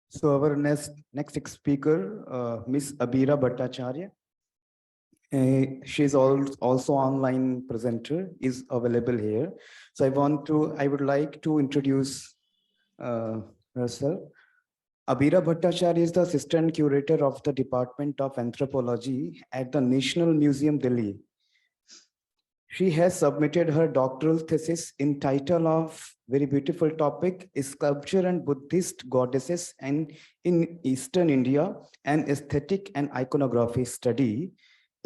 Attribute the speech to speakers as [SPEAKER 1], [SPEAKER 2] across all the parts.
[SPEAKER 1] So our next speaker, Miss Abira Bhattacharya. She is also online presenter, is available here. So I would like to introduce herself. Abira Bhattacharya is the assistant curator of the Department of Anthropology at the National Museum, Delhi. She has submitted her doctoral thesis in title of very beautiful topic, Sculpture and Buddhist Goddesses and in Eastern India, an Aesthetic and Iconography Study,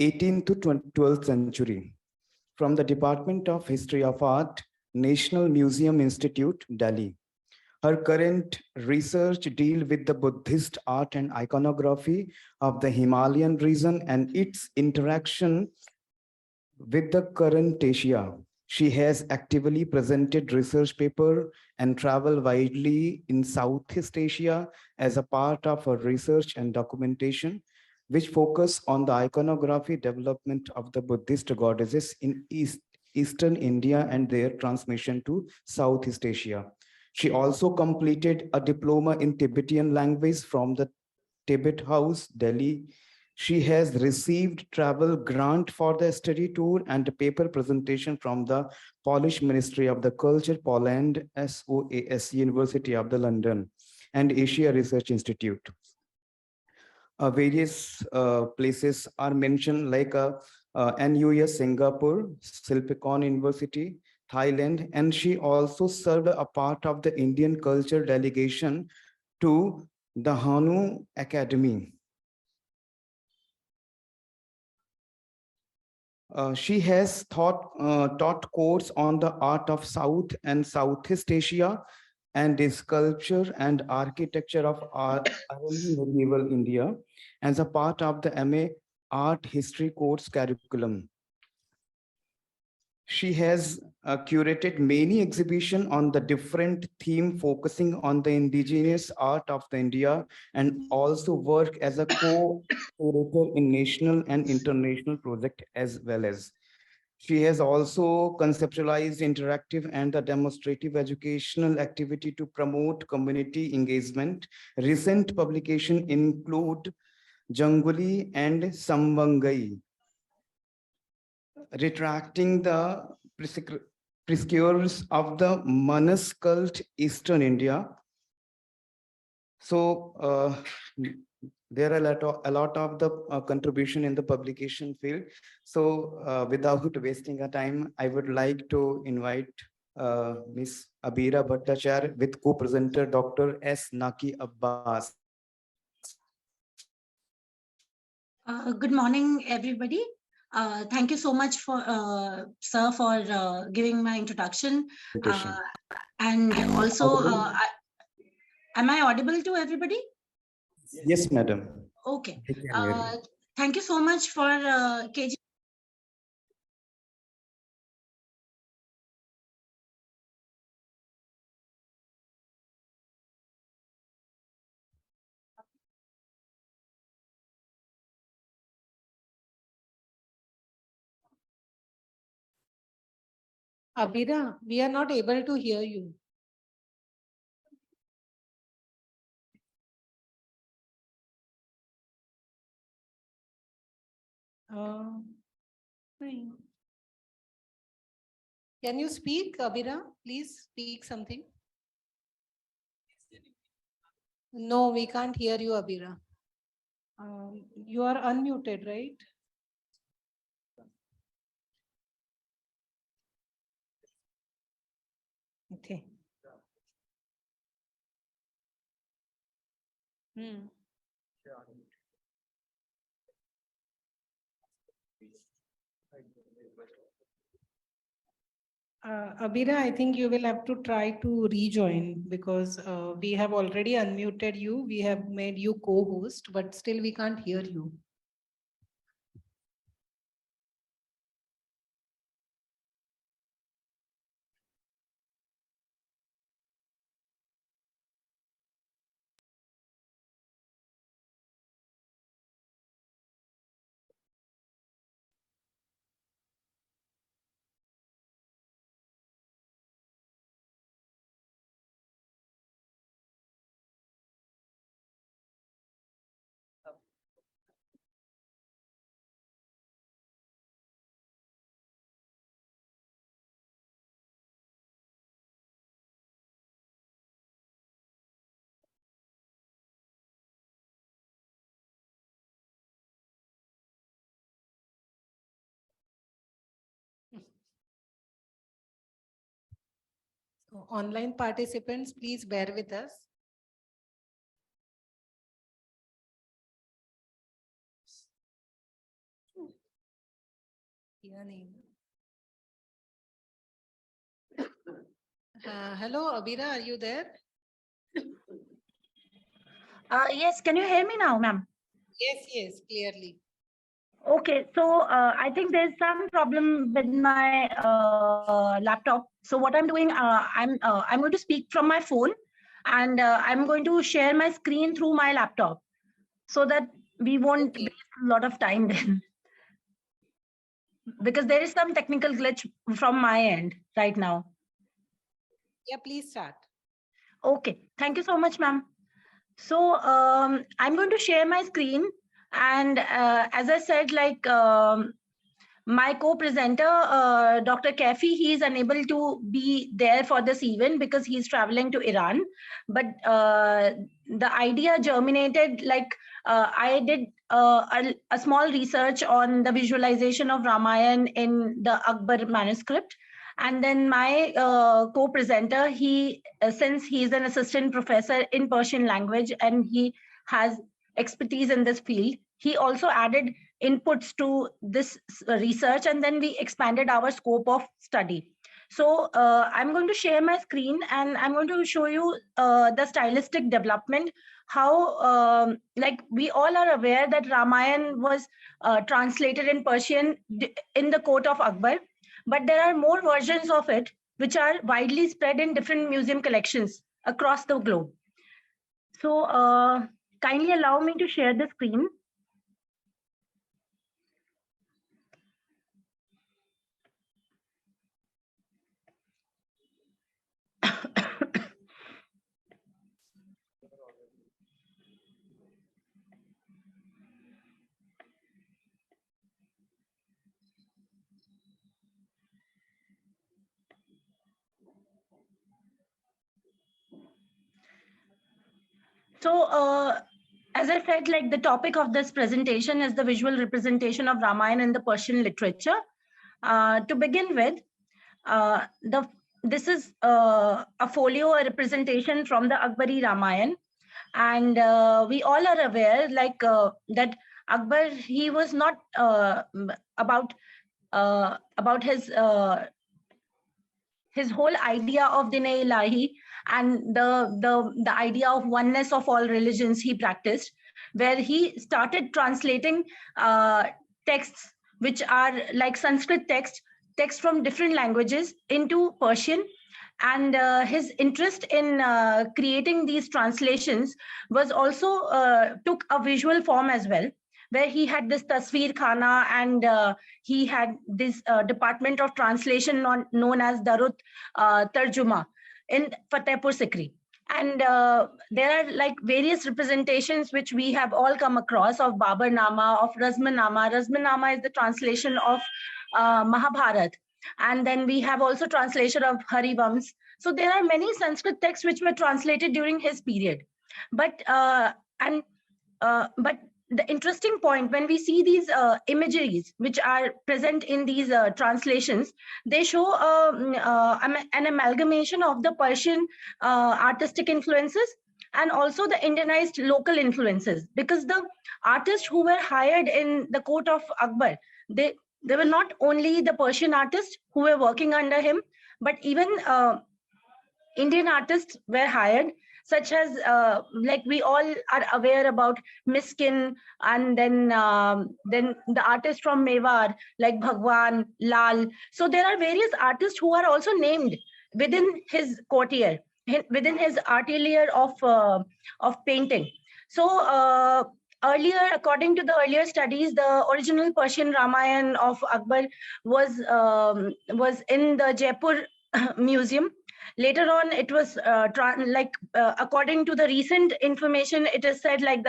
[SPEAKER 1] 18th to 12th century, from the Department of History of Art, National Museum Institute, Delhi. Her current research deals with the Buddhist art and iconography of the Himalayan region and its interaction with the current Asia. She has actively presented research paper and traveled widely in Southeast Asia as a part of her research and documentation, which focus on the iconography development of the Buddhist goddesses in Eastern India and their transmission to Southeast Asia. She also completed a diploma in Tibetan language from the Tibet House, Delhi. She has received travel grant for the study tour and a paper presentation from the Polish Ministry of the Culture, Poland, SOAS University of the London, and Asia Research Institute. Various places are mentioned like NUS Singapore, Silpicon University, Thailand, and she also served a part of the Indian culture delegation to the Hanu Academy. She has taught course on the art of South and Southeast Asia and the sculpture and architecture of early medieval India as a part of the MA Art History course curriculum. She has curated many exhibitions on the different theme focusing on the indigenous art of the India and also work as a co-curator in national and international project as well as. She has also conceptualized interactive and the demonstrative educational activity to promote community engagement. Recent publications include Janguli and Samvangai, retracting the prescriptures of the Manas cult Eastern India. So there are a lot of the contribution in the publication field. So without wasting a time, I would like to invite Ms. Abira Bhattacharya with co-presenter Dr. S. Naki Abbas.
[SPEAKER 2] Good morning, everybody. Thank you so much for sir for giving my introduction. And also, am I audible to everybody?
[SPEAKER 1] Yes, madam.
[SPEAKER 2] Okay. Thank you so much for KG.
[SPEAKER 3] Abira, we are not able to hear you. Can you speak, Abira? Please speak something. No, we can't hear you, Abira. You are unmuted, right? Okay. Abira, I think you will have to try to rejoin because we have already unmuted you. We have made you co-host, but still we can't hear you. Online participants, please bear with us. Hello, Abira, are you there?
[SPEAKER 2] Yes, can you hear me now, ma'am?
[SPEAKER 3] Yes, clearly.
[SPEAKER 2] Okay, so I think there's some problem with my laptop. So what I'm doing, I'm going to speak from my phone, and I'm going to share my screen through my laptop, so that we won't waste a lot of time then. Because there is some technical glitch from my end right now.
[SPEAKER 3] Yeah, please start.
[SPEAKER 2] Okay, thank you so much, ma'am. So I'm going to share my screen, and as I said, like my co-presenter, Dr. Kafi, he is unable to be there for this event because he's traveling to Iran. But the idea germinated, like I did a small research on the visualization of Ramayana in the Akbar manuscript. And then my co-presenter, he since he's an assistant professor in Persian language and he has expertise in this field, he also added inputs to this research, and then we expanded our scope of study. So I'm going to share my screen and I'm going to show you the stylistic development, how like we all are aware that Ramayana was translated in Persian in the court of Akbar, but there are more versions of it which are widely spread in different museum collections across the globe. So kindly allow me to share the screen. So as I said, like the topic of this presentation is the visual representation of Ramayana in the Persian literature. To begin with, this is a folio, a representation from the Akbari Ramayana. And we all are aware like that Akbar, he was not about his whole idea of Din-e-Ilahi and the idea of oneness of all religions he practiced, where he started translating texts which are like Sanskrit text from different languages into Persian. And his interest in creating these translations was also took a visual form as well, where he had this Tasveer Khana, and he had this department of translation known as Darut Tarjuma in Fatehpur Sikri. And there are like various representations which we have all come across of Babar Nama, of Razman Nama. Razman Nama is the translation of Mahabharat. And then we have also translation of Harivams. So there are many Sanskrit texts which were translated during his period. But but the interesting point, when we see these imageries which are present in these translations, they show an amalgamation of the Persian artistic influences and also the Indianized local influences, because the artists who were hired in the court of Akbar, they were not only the Persian artists who were working under him, but even Indian artists were hired, such as like we all are aware about Miskin, and then the artists from Mewar like Bhagwan, Lal. So there are various artists who are also named within his courtier, within his atelier of painting. So earlier, according to the earlier studies, the original Persian Ramayana of Akbar was in the Jaipur museum. Later on, it was according to the recent information, it is said like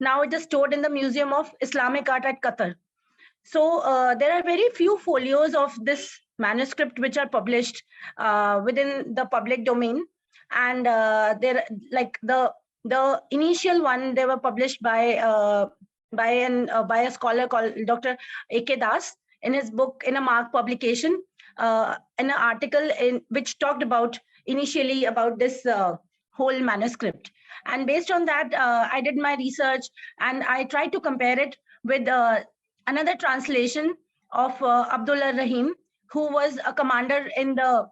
[SPEAKER 2] now it is stored in the Museum of Islamic Art at Qatar. So there are very few folios of this manuscript which are published within the public domain, and there like the initial one, they were published by a scholar called Dr. A.K. Das in his book, in a Mark publication, in an article in which talked about initially about this whole manuscript. And based on that, I did my research and I tried to compare it with another translation of Abdullah Rahim, who was a commander in the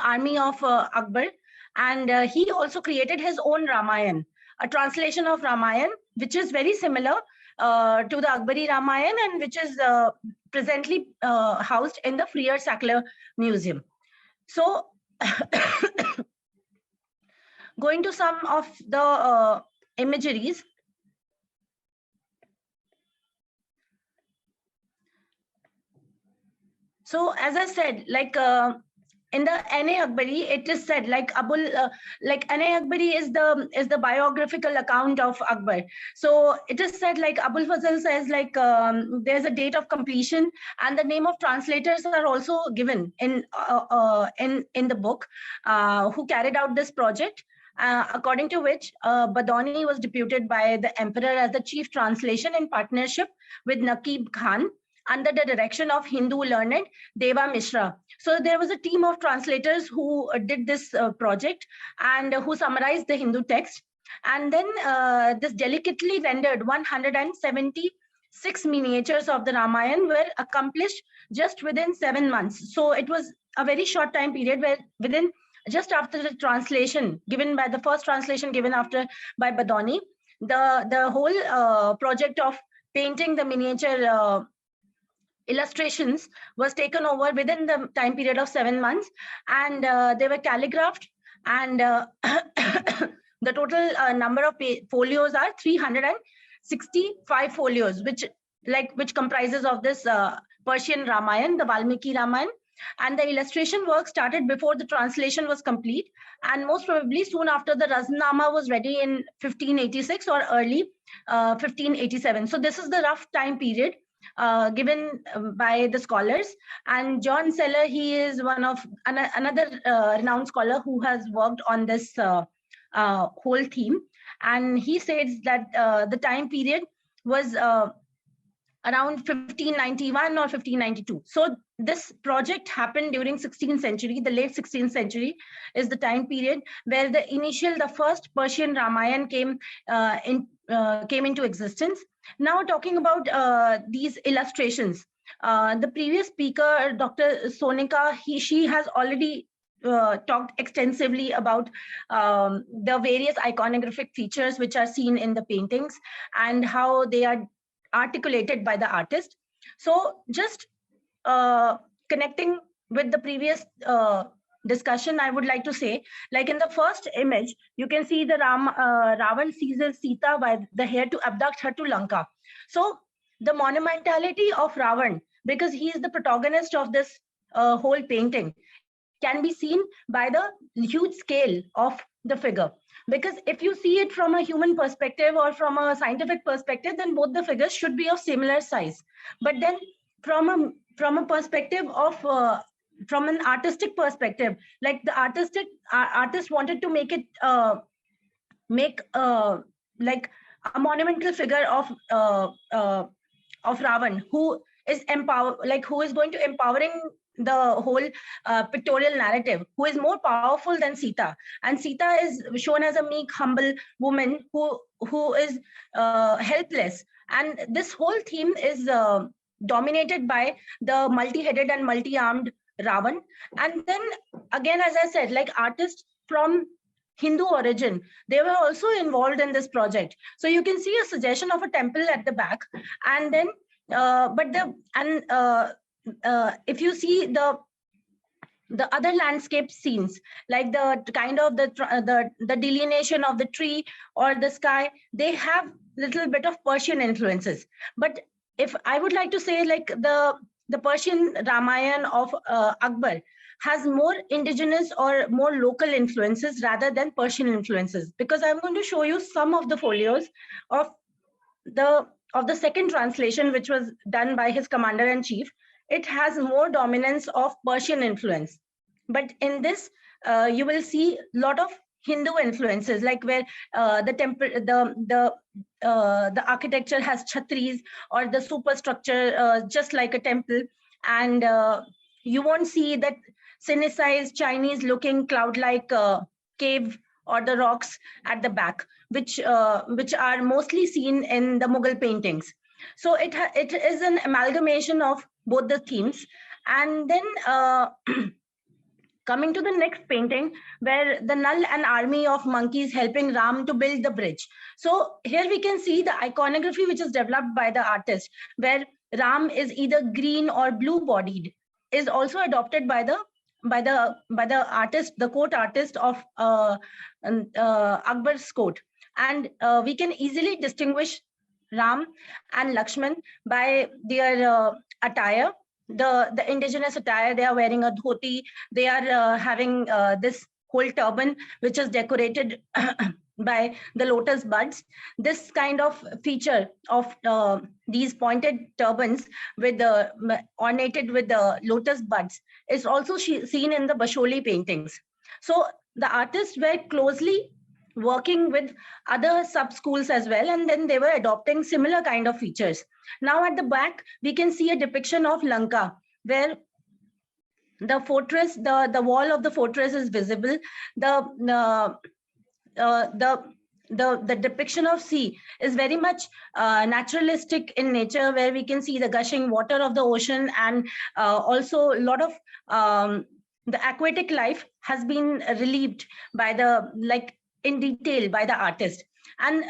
[SPEAKER 2] army of Akbar. And he also created his own Ramayana, a translation of Ramayana, which is very similar to the Akbari Ramayana and which is presently housed in the Freer Sackler Museum. So going to some of the imageries. So as I said, like in the N.A. Akbari, it is said like like N.A. Akbari is the biographical account of Akbar. So it is said like Abul Fazl says like there's a date of completion and the name of translators are also given in the book who carried out this project. According to which Badoni was deputed by the emperor as the chief translation in partnership with Naqib Khan, under the direction of Hindu learned Deva Mishra. So there was a team of translators who did this project and who summarized the Hindu text. And then this delicately rendered 176 miniatures of the Ramayana were accomplished just within 7 months. So it was a very short time period where within just after the translation given by the first translation given after by Badoni, the whole project of painting the miniature illustrations was taken over within the time period of 7 months, and they were calligraphed, and the total number of folios are 365 folios, which comprises of this Persian Ramayana, the Valmiki Ramayana. And the illustration work started before the translation was complete, and most probably soon after the Raznama was ready in 1586 or early 1587. So this is the rough time period given by the scholars. And John Seller, he is one of another renowned scholar who has worked on this whole theme, and he says that the time period was around 1591 or 1592. So this project happened during 16th century. The late 16th century is the time period where the first Persian Ramayana came into existence. Now talking about these illustrations, the previous speaker, Dr. Sonika, she has already talked extensively about the various iconographic features which are seen in the paintings and how they are articulated by the artist. So just connecting with the previous discussion, I would like to say, like in the first image, you can see the Ravan seizes Sita by the hair to abduct her to Lanka. So the monumentality of Ravan, because he is the protagonist of this whole painting, can be seen by the huge scale of the figure. Because if you see it from a human perspective or from a scientific perspective, then both the figures should be of similar size. But then from a perspective of from an artistic perspective, like the artist wanted to make it like a monumental figure of Ravan, who is who is going to empowering the whole pictorial narrative, who is more powerful than Sita. And Sita is shown as a meek, humble woman who is helpless. And this whole theme is dominated by the multi-headed and multi-armed Ravan. And then again, as I said, like artists from Hindu origin, they were also involved in this project. So you can see a suggestion of a temple at the back. And then if you see the other landscape scenes, like the kind of the delineation of the tree or the sky, they have little bit of Persian influences. But if I would like to say, like the Persian Ramayana of Akbar has more indigenous or more local influences rather than Persian influences, because I'm going to show you some of the folios of the second translation, which was done by his commander-in-chief. It has more dominance of Persian influence. But in this, you will see a lot of Hindu influences, like where the temple, the architecture has chhatris or the superstructure just like a temple, and you won't see that sinicized Chinese-looking cloud-like cave or the rocks at the back, which are mostly seen in the Mughal paintings. So it is an amalgamation of both the themes. And then coming to the next painting, where the Nal and army of monkeys helping Ram to build the bridge. So here we can see the iconography which is developed by the artist, where Ram is either green or blue bodied, is also adopted by the artist, the court artist of Akbar's court. And we can easily distinguish Ram and Lakshman by their attire. The indigenous attire, they are wearing a dhoti, they are having this whole turban which is decorated by the lotus buds. This kind of feature of these pointed turbans with ornated with the lotus buds is also seen in the Basholi paintings. So the artists were closely working with other sub schools as well, and then they were adopting similar kind of features. Now at the back we can see a depiction of Lanka, where the fortress, the wall of the fortress is visible. The depiction of sea is very much naturalistic in nature, where we can see the gushing water of the ocean, and also a lot of the aquatic life has been relieved by in detail by the artist. And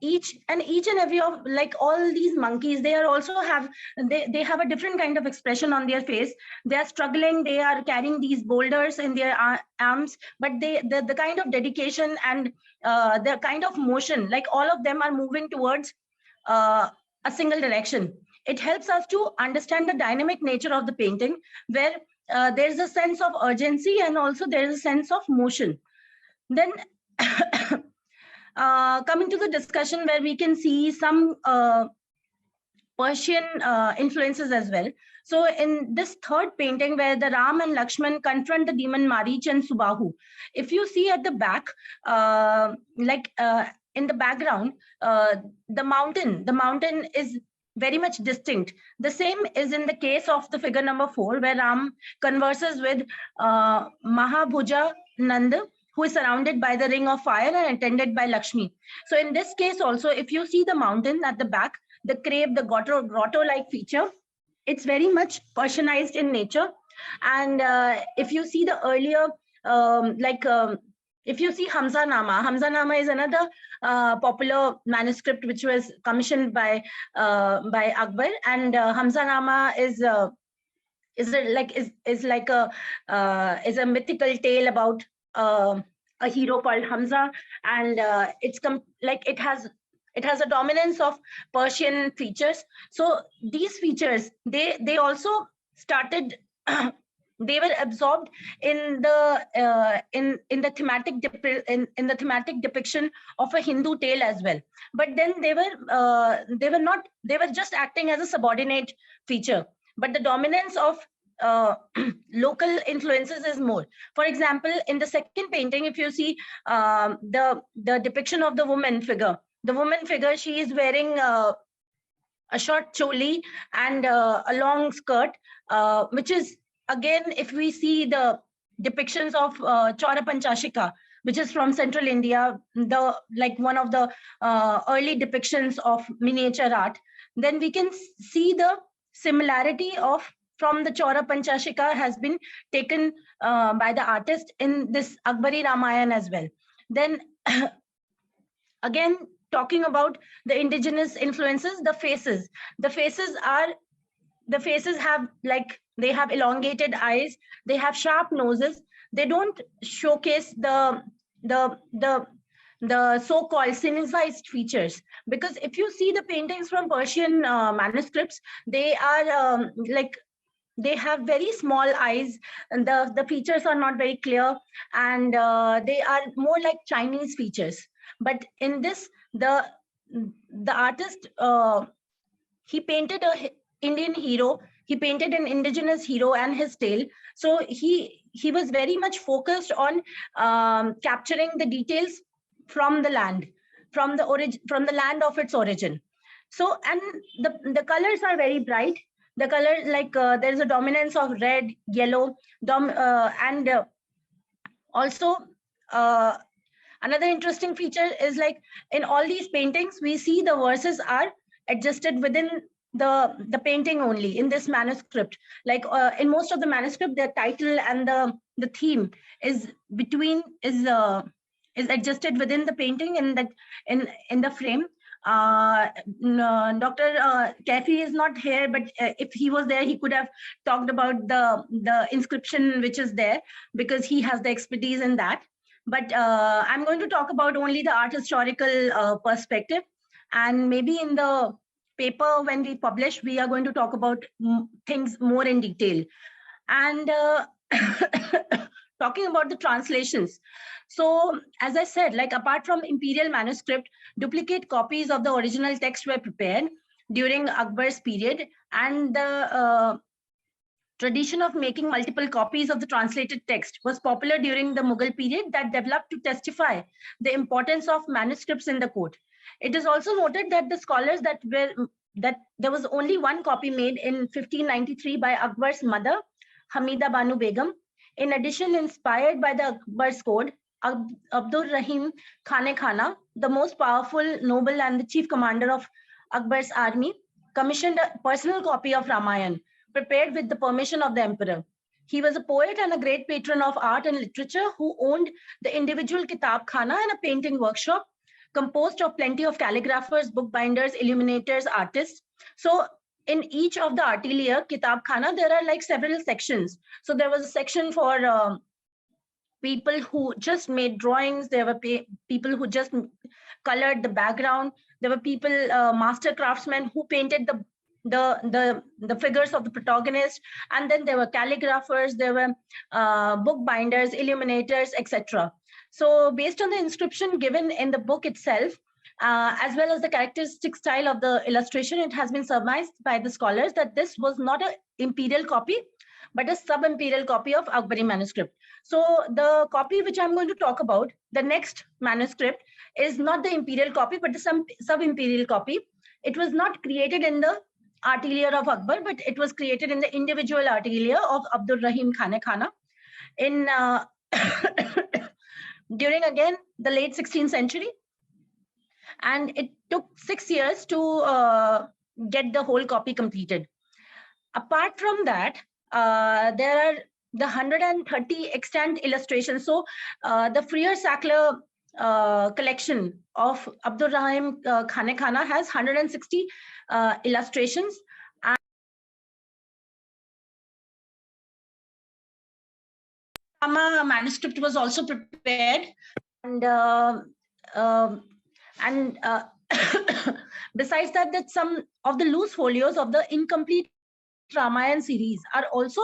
[SPEAKER 2] each and every of all these monkeys, they are also have they have a different kind of expression on their face. They are struggling, they are carrying these boulders in their arms, but the kind of dedication and the kind of motion, like all of them are moving towards a single direction. It helps us to understand the dynamic nature of the painting, where there's a sense of urgency and also there's a sense of motion. Then coming to the discussion, where we can see some Persian influences as well. So in this third painting, where the Ram and Lakshman confront the demon Marich and Subahu, if you see at the back, in the background, the mountain is very much distinct. The same is in the case of the figure number 4, where Ram converses with Mahabhuja Nanda, who is surrounded by the ring of fire and attended by Lakshmi. So in this case also, if you see the mountain at the back, the cave, the grotto-like feature, it's very much Persianized in nature. And if you see the earlier, if you see Hamza Nama is another popular manuscript which was commissioned by Akbar, and Hamza Nama is a mythical tale about a hero called Hamza, and it has a dominance of Persian features. So these features, they also started they were absorbed in the thematic depiction of a Hindu tale as well. But then they were just acting as a subordinate feature. But the dominance of local influences is more. For example, in the second painting, if you see the depiction of the woman figure, she is wearing a short choli and a long skirt, which is, again, if we see the depictions of Chaura Panchashika, which is from Central India, one of the early depictions of miniature art, then we can see the similarity from the Chaura Panchashika has been taken by the artist in this Akbari Ramayana as well. Then again, talking about the indigenous influences, the faces have they have elongated eyes, they have sharp noses, they don't showcase the so-called sinicized features. Because if you see the paintings from Persian manuscripts, they are they have very small eyes, and the features are not very clear, and they are more like Chinese features. But in this, the artist, he painted an Indian hero, he painted an indigenous hero and his tale. So he was very much focused on capturing the details from the land, from the land of its origin. So, and the colors are very bright. the color, like there is a dominance of red, yellow, and also another interesting feature is like in all these paintings, we see the verses are adjusted within the painting only in this manuscript. Like in most of the manuscript, the title and the theme is adjusted within the painting in the frame. Dr. Kafi is not here, but if he was there, he could have talked about the inscription which is there, because he has the expertise in that. But I'm going to talk about only the art historical perspective, and maybe in the paper when we publish, we are going to talk about things more in detail. And talking about the translations. So as I said, like apart from imperial manuscript, duplicate copies of the original text were prepared during Akbar's period, and the tradition of making multiple copies of the translated text was popular during the Mughal period that developed to testify the importance of manuscripts in the court. It is also noted that the scholars that there was only one copy made in 1593 by Akbar's mother, Hamida Banu Begum. In addition, inspired by the Akbar's code, Abdur Rahim Khane Khana, the most powerful noble and the chief commander of Akbar's army, commissioned a personal copy of Ramayana, prepared with the permission of the emperor. He was a poet and a great patron of art and literature who owned the individual Kitab Khana and a painting workshop composed of plenty of calligraphers, bookbinders, illuminators, artists. So in each of the atelier, Kitab Khana, there are like several sections. So there was a section for people who just made drawings. There were people who just colored the background. There were people, master craftsmen who painted the figures of the protagonist, and then there were calligraphers, there were bookbinders, illuminators, etc. So based on the inscription given in the book itself, as well as the characteristic style of the illustration, it has been surmised by the scholars that this was not an imperial copy, but a sub-imperial copy of Akbari manuscript. So the copy which I'm going to talk about, the next manuscript, is not the imperial copy, but the sub-imperial copy. It was not created in the atelier of Akbar, but it was created in the individual atelier of Abdur Rahim Khane Khana in during again the late 16th century, and it took 6 years to get the whole copy completed. Apart from that, there are the 130 extant illustrations. So the Freer Sackler collection of Abdur Rahim Khane Khana has 160 illustrations. And manuscript was also prepared, and besides that some of the loose folios of the incomplete Ramayana series are also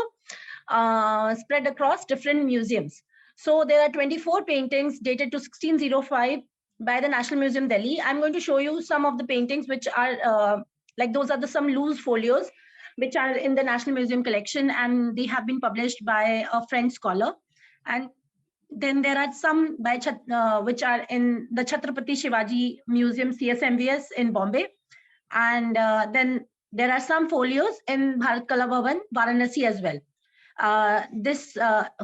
[SPEAKER 2] spread across different museums. So there are 24 paintings dated to 1605 by the National Museum, Delhi. I'm going to show you some of the paintings which are like those are some loose folios which are in the National Museum collection, and they have been published by a French scholar. And then there are some by which are in the Chhatrapati Shivaji Museum, CSMVS in Bombay. And then there are some folios in Bharat Kala Bhavan, Varanasi as well. This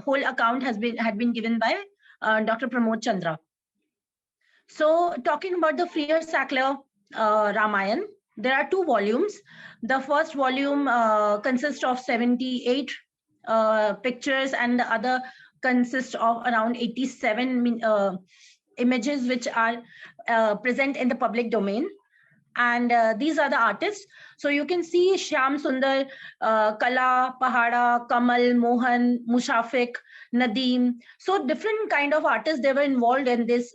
[SPEAKER 2] whole account had been given by Dr. Pramod Chandra. So talking about the Freer Sackler Ramayana, there are 2 volumes. The first volume consists of 78 pictures, and the other consists of around 87 images which are present in the public domain. And these are the artists. So you can see Shyam Sundar, Kala, Pahada, Kamal, Mohan, Mushafik, Nadeem. So different kind of artists, they were involved in this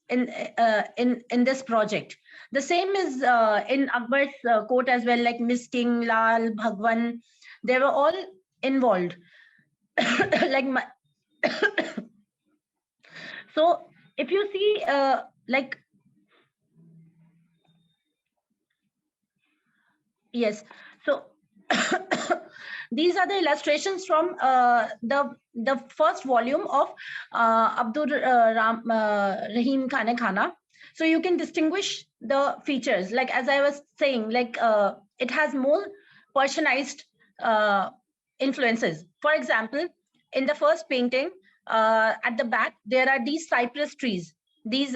[SPEAKER 2] in this project. The same is in Akbar's court as well, like Misting, Lal, Bhagwan. They were all involved. Like so if you see like yes, so these are the illustrations from the first volume of Abdur Rahim Khane Khana. So you can distinguish the features, like as I was saying, like it has more Persianized influences. For example, in the first painting, at the back, there are these cypress trees, these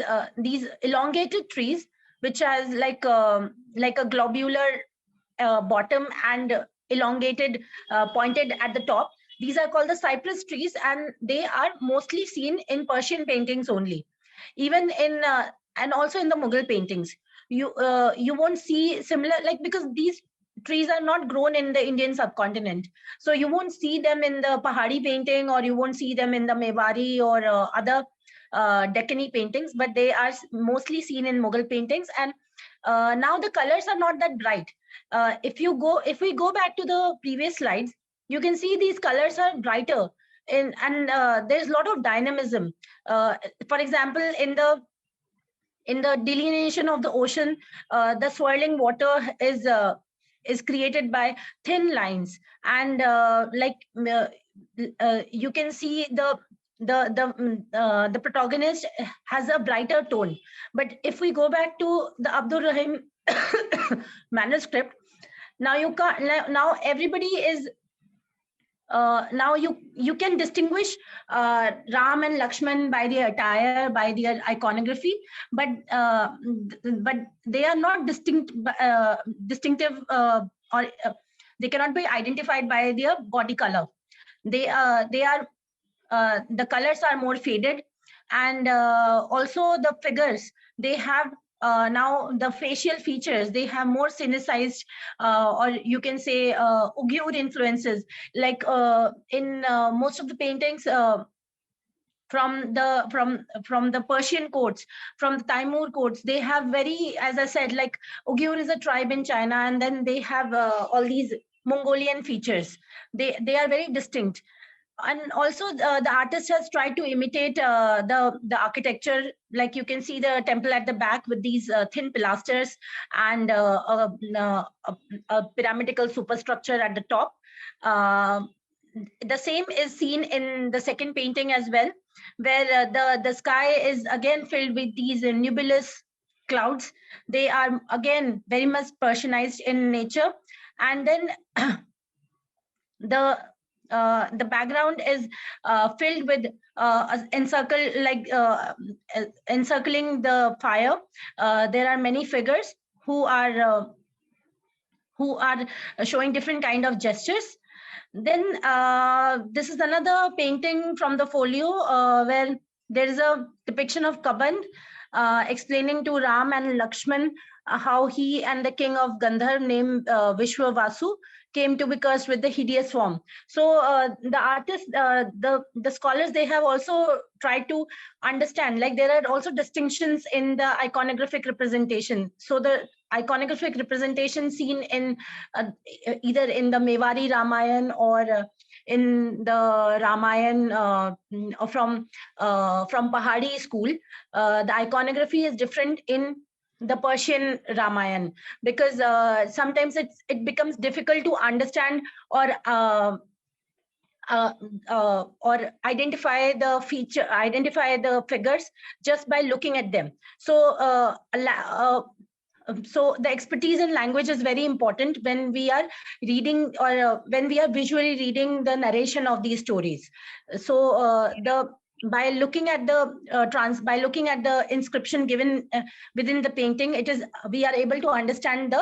[SPEAKER 2] elongated trees, which has like a globular bottom and elongated, pointed at the top. These are called the cypress trees, and they are mostly seen in Persian paintings only. Even in and also in the Mughal paintings, you won't see similar, like, because these trees are not grown in the Indian subcontinent, so you won't see them in the Pahari painting, or you won't see them in the Mewari or other Deccani paintings, but they are mostly seen in Mughal paintings. And now the colors are not that bright. If we go back to the previous slides, you can see these colors are brighter, and there's a lot of dynamism. For example, in the delineation of the ocean, the swirling water is created by thin lines, and you can see the protagonist has a brighter tone. But if we go back to the Abdur Rahim manuscript, now everybody is now you can distinguish Ram and Lakshman by their attire, by their iconography, but they are not distinctive, or they cannot be identified by their body color. They are the colors are more faded, and also the figures, they have now the facial features, they have more synicized, or you can say Ugyur influences, like in most of the paintings from the Persian courts, from the Taimur courts, they have very, as I said, like Ugyur is a tribe in China, and then they have all these Mongolian features. They are very distinct. And also the artist has tried to imitate the architecture, like you can see the temple at the back with these thin pilasters and a pyramidical superstructure at the top. The same is seen in the second painting as well, where the sky is again filled with these nebulous clouds. They are again very much Persianized in nature. And then the background is filled with encircling the fire. There are many figures who are showing different kind of gestures. Then this is another painting from the folio where there is a depiction of Kaband explaining to Ram and Lakshman how he and the king of Gandhar named Vishwavasu came to be cursed with the hideous form. So the artists, the scholars, they have also tried to understand, like there are also distinctions in the iconographic representation. So the iconographic representation seen in either in the Mewari Ramayana or in the Ramayana from Pahari school, the iconography is different in the Persian Ramayana, because sometimes it becomes difficult to understand or identify the figures just by looking at them. So so the expertise in language is very important when we are reading or when we are visually reading the narration of these stories. So by looking at the inscription given within the painting, we are able to understand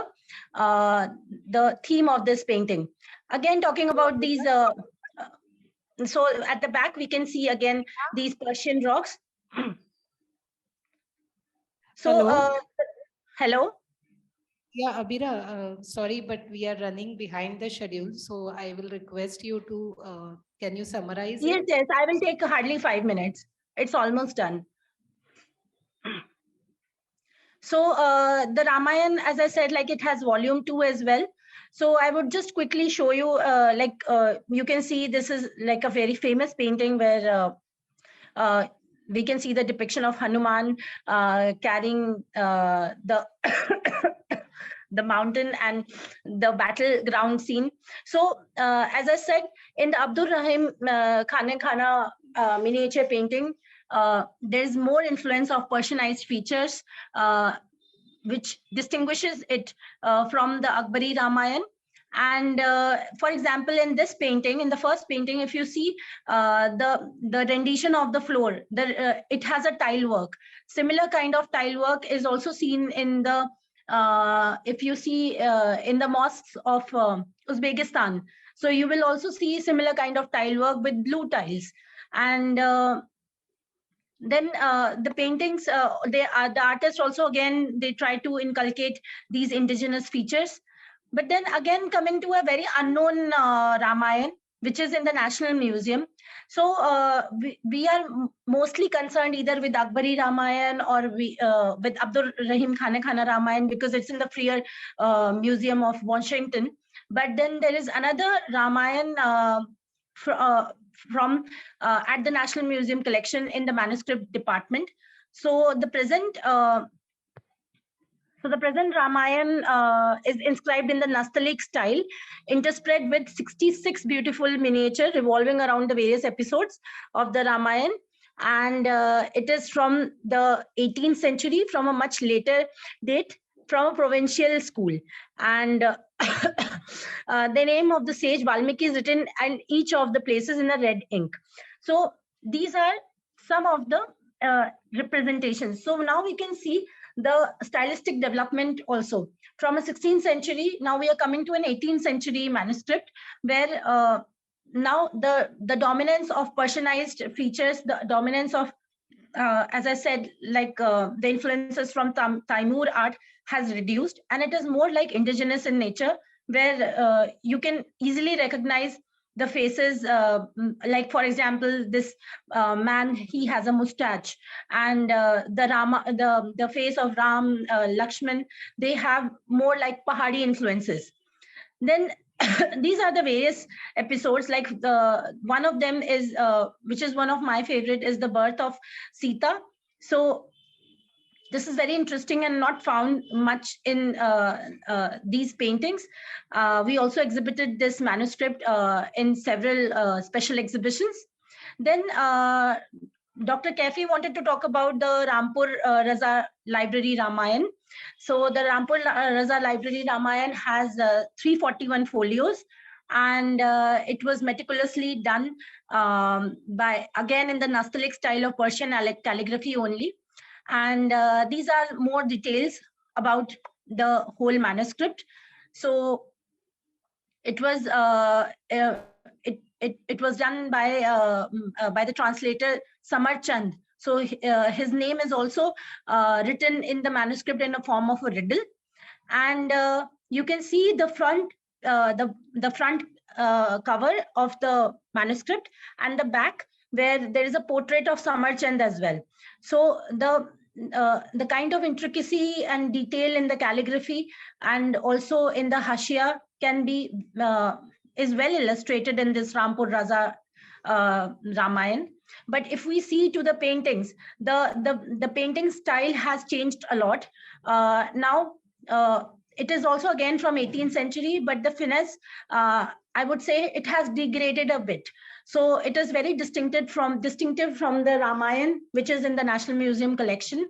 [SPEAKER 2] the theme of this painting. Again, talking about these, so at the back we can see again these Persian rocks. So hello.
[SPEAKER 3] Yeah, Abira, sorry, but we are running behind the schedule, so I will request you to, can you summarize it?
[SPEAKER 2] Yes, I will take hardly 5 minutes. It's almost done. So the Ramayana, as I said, like it has volume 2 as well. So I would just quickly show you, you can see this is like a very famous painting where we can see the depiction of Hanuman carrying the the mountain and the battleground scene. So as I said, in the Abdur Rahim Khana miniature painting, there's more influence of Persianized features, which distinguishes it from the Akbari Ramayana. And for example, in this painting, in the first painting, if you see the rendition of the floor, it has a tile work. Similar kind of tile work is also seen in the if you see in the mosques of Uzbekistan. So you will also see similar kind of tile work with blue tiles. And then the paintings, the artists also, again, they try to inculcate these indigenous features. But then again, coming to a very unknown Ramayana, which is in the National Museum. So we are mostly concerned either with Akbari Ramayana or with Abdul Rahim Khana Ramayana, because it's in the Freer Museum of Washington. But then there is another Ramayana from at the National Museum collection in the manuscript department. So the present Ramayana is inscribed in the Nastaliq style, interspread with 66 beautiful miniatures revolving around the various episodes of the Ramayana. And it is from the 18th century, from a much later date, from a provincial school. And the name of the sage Valmiki is written in each of the places in a red ink. So these are some of the representations. So now we can see the stylistic development also. From a 16th century, now we are coming to an 18th century manuscript, where now the dominance of Persianized features, the dominance of, as I said, like the influences from Taimur art has reduced, and it is more like indigenous in nature, where you can easily recognize the faces, like for example, this man, he has a mustache, and the face of Ram, Lakshman, they have more like Pahadi influences. Then these are the various episodes, like one of them is, which is one of my favorite, is the birth of Sita. So this is very interesting and not found much in these paintings. We also exhibited this manuscript in several special exhibitions. Then Dr. Kefi wanted to talk about the Rampur Raza Library Ramayana. So the Rampur Raza Library Ramayana has 341 folios, and it was meticulously done by, again, in the Nastaliq style of Persian calligraphy only. And these are more details about the whole manuscript. So it was it was done by the translator Samar Chand. So his name is also written in the manuscript in a form of a riddle. And you can see the front cover of the manuscript and the back, where there is a portrait of Samar Chand as well. So the kind of intricacy and detail in the calligraphy and also in the hashia can be is well illustrated in this Rampur Raza Ramayana. But if we see to the paintings, the painting style has changed a lot. Now it is also again from 18th century, but the finesse, I would say, it has degraded a bit. So it is very distinctive from the Ramayana, which is in the National Museum collection.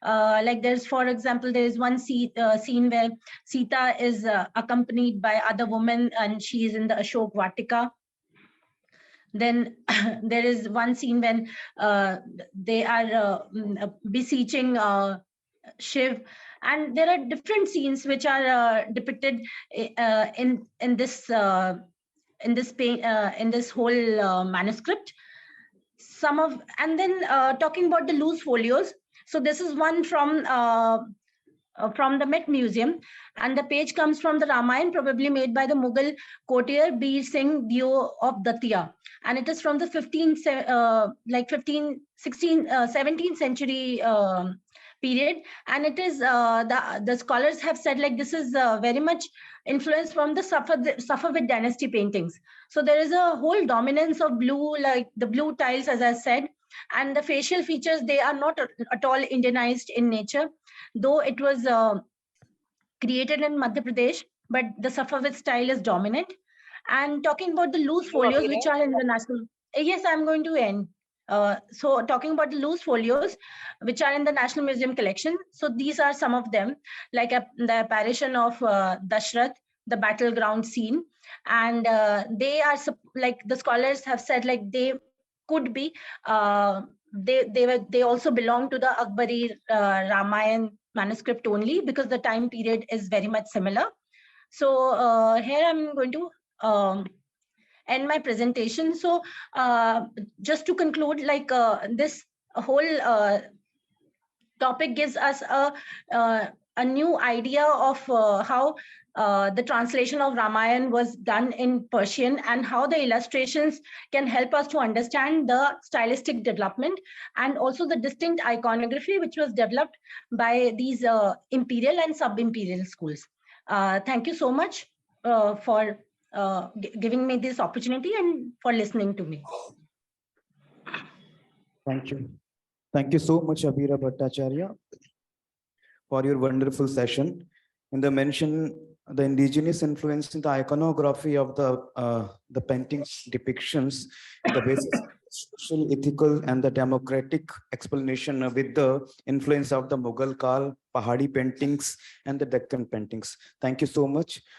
[SPEAKER 2] Like there's, for example, there is one scene where Sita is accompanied by other women, and she is in the Ashok Vatika. Then there is one scene when they are beseeching Shiv, and there are different scenes which are depicted in this whole manuscript. And then talking about the loose folios. So this is one from the Met Museum, and the page comes from the Ramayana, probably made by the Mughal courtier Bir Singh Deo of Datia, and it is from the 17th century period. And it is the scholars have said, like, this is very much influenced from the Safavid dynasty paintings. So there is a whole dominance of blue, like the blue tiles, as I said, and the facial features, they are not at all Indianized in nature, though it was created in Madhya Pradesh, but the Safavid style is dominant. And talking about the loose folios, which are in the national, yes, I'm going to end. So talking about the loose folios, which are in the National Museum collection. So these are some of them, like the apparition of Dashrath, the battleground scene. And they are, like the scholars have said, like they could be, they also belong to the Akbari Ramayana manuscript only, because the time period is very much similar. So here I'm going to end my presentation. So just to conclude, like this whole topic gives us a new idea of how the translation of Ramayana was done in Persian, and how the illustrations can help us to understand the stylistic development and also the distinct iconography which was developed by these imperial and sub-imperial schools. Thank you so much for giving me this opportunity and for listening to me.
[SPEAKER 1] Thank you. Thank you so much, Abira Bhattacharya, for your wonderful session. In the mention, the indigenous influence in the iconography of the paintings depictions, the basis social, ethical, and the democratic explanation with the influence of the Mughal Kal, Pahadi paintings, and the Deccan paintings. Thank you so much.